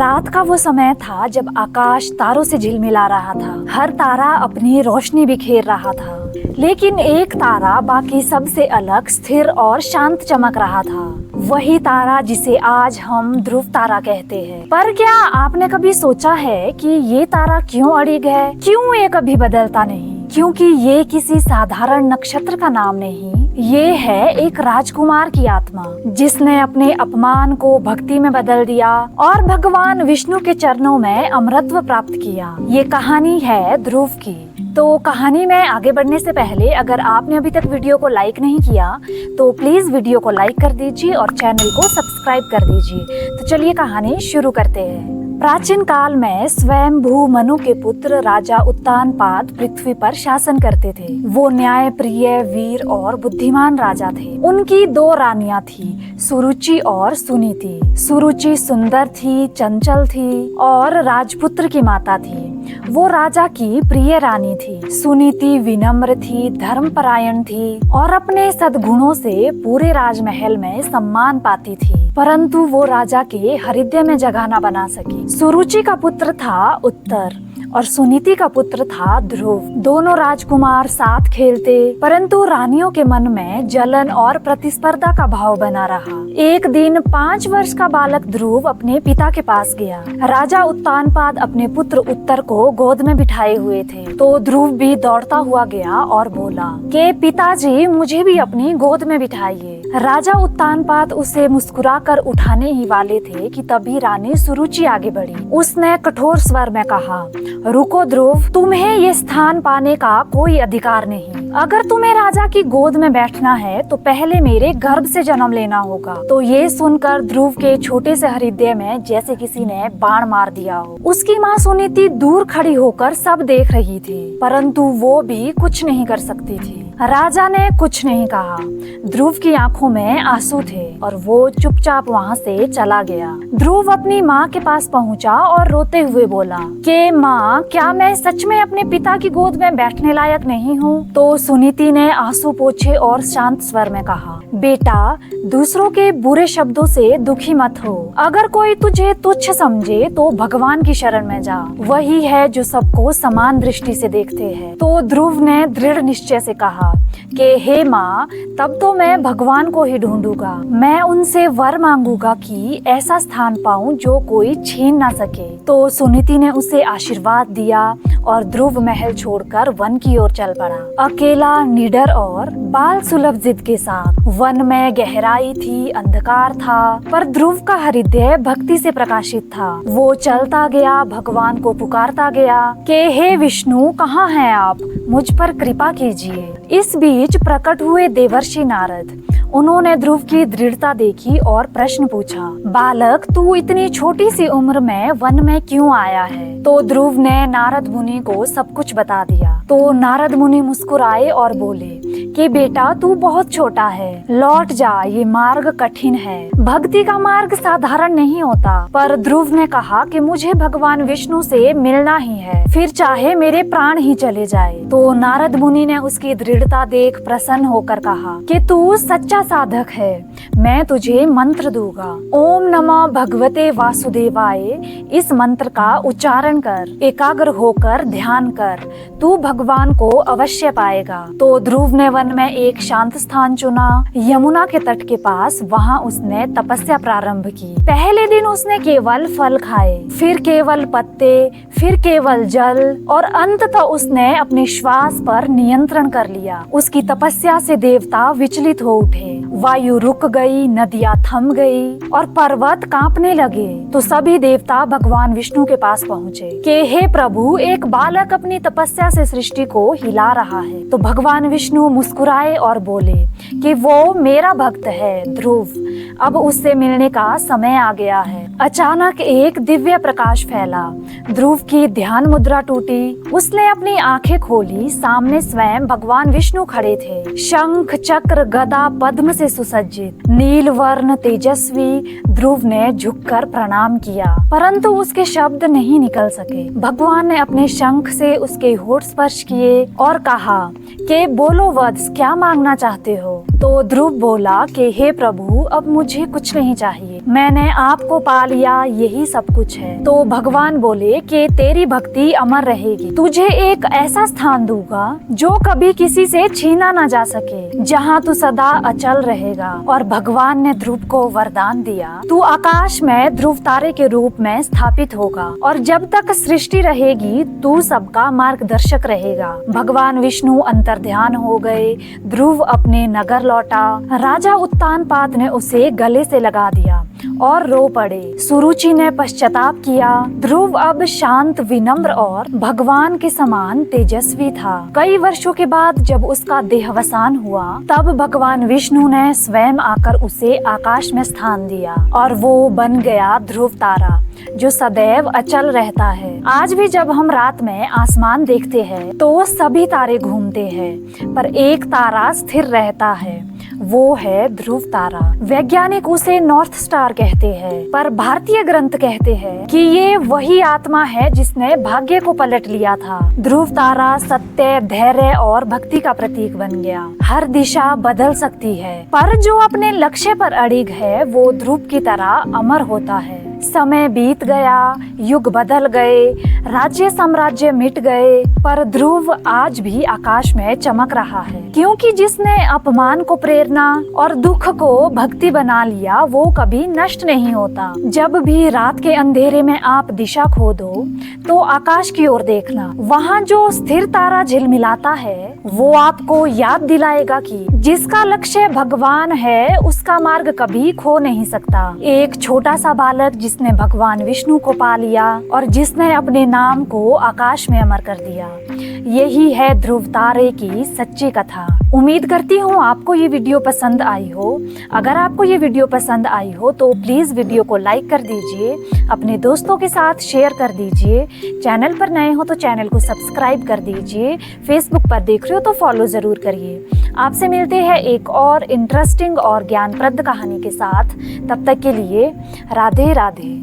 रात का वो समय था जब आकाश तारों से झिलमिला रहा था। हर तारा अपनी रोशनी बिखेर रहा था, लेकिन एक तारा बाकी सबसे अलग, स्थिर और शांत चमक रहा था। वही तारा जिसे आज हम ध्रुव तारा कहते हैं। पर क्या आपने कभी सोचा है कि ये तारा क्यों अड़िग है? क्यों ये कभी बदलता नहीं? क्योंकि ये किसी साधारण नक्षत्र का नाम नहीं, ये है एक राजकुमार की आत्मा, जिसने अपने अपमान को भक्ति में बदल दिया और भगवान विष्णु के चरणों में अमरत्व प्राप्त किया। ये कहानी है ध्रुव की। तो कहानी में आगे बढ़ने से पहले अगर आपने अभी तक वीडियो को लाइक नहीं किया तो प्लीज वीडियो को लाइक कर दीजिए और चैनल को सब्सक्राइब कर दीजिए। तो चलिए कहानी शुरू करते हैं। प्राचीन काल में स्वयंभू मनु के पुत्र राजा उत्तानपाद पृथ्वी पर शासन करते थे। वो न्याय प्रिय, वीर और बुद्धिमान राजा थे। उनकी दो रानियां थी, सुरुचि और सुनीति। सुरुचि सुंदर थी, चंचल थी और राजपुत्र की माता थी। वो राजा की प्रिय रानी थी। सुनीति विनम्र थी, धर्मपरायण थी और अपने सद्गुणों से पूरे राजमहल में सम्मान पाती थी। परंतु वो राजा के हृदय में जगह न बना सकी। सुरुचि का पुत्र था उत्तर और सुनीति का पुत्र था ध्रुव। दोनों राजकुमार साथ खेलते, परंतु रानियों के मन में जलन और प्रतिस्पर्धा का भाव बना रहा। एक दिन 5 वर्ष का बालक ध्रुव अपने पिता के पास गया। राजा उत्तानपाद अपने पुत्र उत्तर को गोद में बिठाए हुए थे, तो ध्रुव भी दौड़ता हुआ गया और बोला कि पिताजी, मुझे भी अपनी गोद में बिठाइए। राजा उत्तानपाद उसे मुस्कुराकर उठाने ही वाले थे कि तभी रानी सुरुचि आगे बढ़ी। उसने कठोर स्वर में कहा, रुको ध्रुव, तुम्हें ये स्थान पाने का कोई अधिकार नहीं। अगर तुम्हें राजा की गोद में बैठना है तो पहले मेरे गर्भ से जन्म लेना होगा। तो ये सुनकर ध्रुव के छोटे से हृदय में जैसे किसी ने बाण मार दिया हो। उसकी माँ सुनीति दूर खड़ी होकर सब देख रही थी, परंतु वो भी कुछ नहीं कर सकती थी। राजा ने कुछ नहीं कहा। ध्रुव की आंखों में आंसू थे और वो चुपचाप वहाँ से चला गया। ध्रुव अपनी माँ के पास पहुँचा और रोते हुए बोला कि माँ, क्या मैं सच में अपने पिता की गोद में बैठने लायक नहीं हूँ? तो सुनीति ने आंसू पोंछे और शांत स्वर में कहा, बेटा, दूसरों के बुरे शब्दों से दुखी मत हो। अगर कोई तुझे तुच्छ समझे तो भगवान की शरण में जा। वही है जो सबको समान दृष्टि से देखते हैं। तो ध्रुव ने दृढ़ निश्चय से कहा कि हे माँ, तब तो मैं भगवान को ही ढूंढूंगा। मैं उनसे वर मांगूंगा कि ऐसा स्थान पाऊं जो कोई छीन ना सके। तो सुनीति ने उसे आशीर्वाद दिया और ध्रुव महल छोड़कर वन की ओर चल पड़ा, अकेला, निडर और बाल सुलभ जिद के साथ। वन में गहराई थी, अंधकार था, पर ध्रुव का हृदय भक्ति से प्रकाशित था। वो चलता गया, भगवान को पुकारता गया कि हे विष्णु, कहाँ हैं आप? मुझ पर कृपा कीजिए। इस बीच प्रकट हुए देवर्षि नारद। उन्होंने ध्रुव की दृढ़ता देखी और प्रश्न पूछा, बालक, तू इतनी छोटी सी उम्र में वन में क्यों आया है? तो ध्रुव ने नारद मुनि को सब कुछ बता दिया। तो नारद मुनि मुस्कुराए और बोले कि बेटा, तू बहुत छोटा है, लौट जा, ये मार्ग कठिन है। भक्ति का मार्ग साधारण नहीं होता। पर ध्रुव ने कहा कि मुझे भगवान विष्णु से मिलना ही है, फिर चाहे मेरे प्राण ही चले जाए। तो नारद मुनि ने उसकी दृढ़ता देख प्रसन्न होकर कहा कि तू सच्चा साधक है, मैं तुझे मंत्र दूंगा। ओम नमः भगवते वासुदेवाय, इस मंत्र का उच्चारण कर, एकाग्र होकर ध्यान कर, तू भगवान को अवश्य पाएगा। तो ध्रुव ने वन में एक शांत स्थान चुना, यमुना के तट के पास। वहाँ उसने तपस्या प्रारंभ की। पहले दिन उसने केवल फल खाए, फिर केवल पत्ते, फिर केवल जल और अंततः उसने अपने श्वास पर नियंत्रण कर लिया। उसकी तपस्या से देवता विचलित हो उठे, वायु रुक गई, नदियाँ थम गई और पर्वत कांपने लगे। तो सभी देवता भगवान विष्णु के पास पहुँचे कि हे प्रभु, एक बालक अपनी तपस्या से सृष्टि को हिला रहा है। तो भगवान विष्णु मुस्कुराए और बोले कि वो मेरा भक्त है ध्रुव, अब उससे मिलने का समय आ गया है। अचानक एक दिव्य प्रकाश फैला, ध्रुव की ध्यान मुद्रा टूटी। उसने अपनी आंखें खोली, सामने स्वयं भगवान विष्णु खड़े थे, शंख, चक्र, गदा, पद्म से सुसज्जित, नील वर्ण, तेजस्वी। ध्रुव ने झुककर प्रणाम किया, परंतु उसके शब्द नहीं निकल सके। भगवान ने अपने शंख से उसके होठ स्पर्श किए और कहा कि बोलो वत्स, क्या मांगना चाहते हो? तो ध्रुव बोला कि हे प्रभु, अब मुझे कुछ नहीं चाहिए, मैंने आपको पा लिया, यही सब कुछ है। तो भगवान बोले कि तेरी भक्ति अमर रहेगी, तुझे एक ऐसा स्थान दूंगा जो कभी किसी से छीना ना जा सके, जहाँ तू सदा अचल रहेगा। और भगवान ने ध्रुव को वरदान दिया, तू आकाश में ध्रुव तारे के रूप में स्थापित होगा और जब तक सृष्टि रहेगी तू सबका मार्गदर्शक रहेगा। भगवान विष्णु अंतर्ध्यान हो गए। ध्रुव अपने नगर लौटा। राजा उत्तानपाद ने उसे गले से लगा दिया और रो पड़े। सुरुचि ने पश्चाताप किया। ध्रुव अब शांत, विनम्र और भगवान के समान तेजस्वी था। कई वर्षों के बाद जब उसका देहावसान हुआ, तब भगवान विष्णु ने स्वयं आकर उसे आकाश में स्थान दिया और वो बन गया ध्रुव तारा, जो सदैव अचल रहता है। आज भी जब हम रात में आसमान देखते हैं तो सभी तारे घूमते हैं, पर एक तारा स्थिर रहता है, वो है ध्रुव तारा। वैज्ञानिक उसे नॉर्थ स्टार कहते हैं, पर भारतीय ग्रंथ कहते हैं कि ये वही आत्मा है जिसने भाग्य को पलट लिया था। ध्रुव तारा सत्य, धैर्य और भक्ति का प्रतीक बन गया। हर दिशा बदल सकती है, पर जो अपने लक्ष्य पर अड़िग है वो ध्रुव की तरह अमर होता है। समय बीत गया, युग बदल गए, राज्य साम्राज्य मिट गए, पर ध्रुव आज भी आकाश में चमक रहा है, क्योंकि जिसने अपमान को प्रेरणा और दुख को भक्ति बना लिया वो कभी नष्ट नहीं होता। जब भी रात के अंधेरे में आप दिशा खो दो तो आकाश की ओर देखना, वहाँ जो स्थिर तारा झिलमिलाता है वो आपको याद दिलाएगा कि जिसका लक्ष्य भगवान है उसका मार्ग कभी खो नहीं सकता। एक छोटा सा बालक जिसने भगवान विष्णु को पा लिया और जिसने अपने नाम को आकाश में अमर कर दिया, यही है ध्रुव तारे की सच्ची कथा। उम्मीद करती हूँ आपको ये वीडियो पसंद आई हो। अगर आपको ये वीडियो पसंद आई हो तो प्लीज वीडियो को लाइक कर दीजिए, अपने दोस्तों के साथ शेयर कर दीजिए। चैनल पर नए हो तो चैनल को सब्सक्राइब कर दीजिए। फेसबुक पर देख रहे हो तो फॉलो जरूर करिए। आपसे मिलते हैं एक और इंटरेस्टिंग और ज्ञानप्रद कहानी के साथ। तब तक के लिए राधे राधे।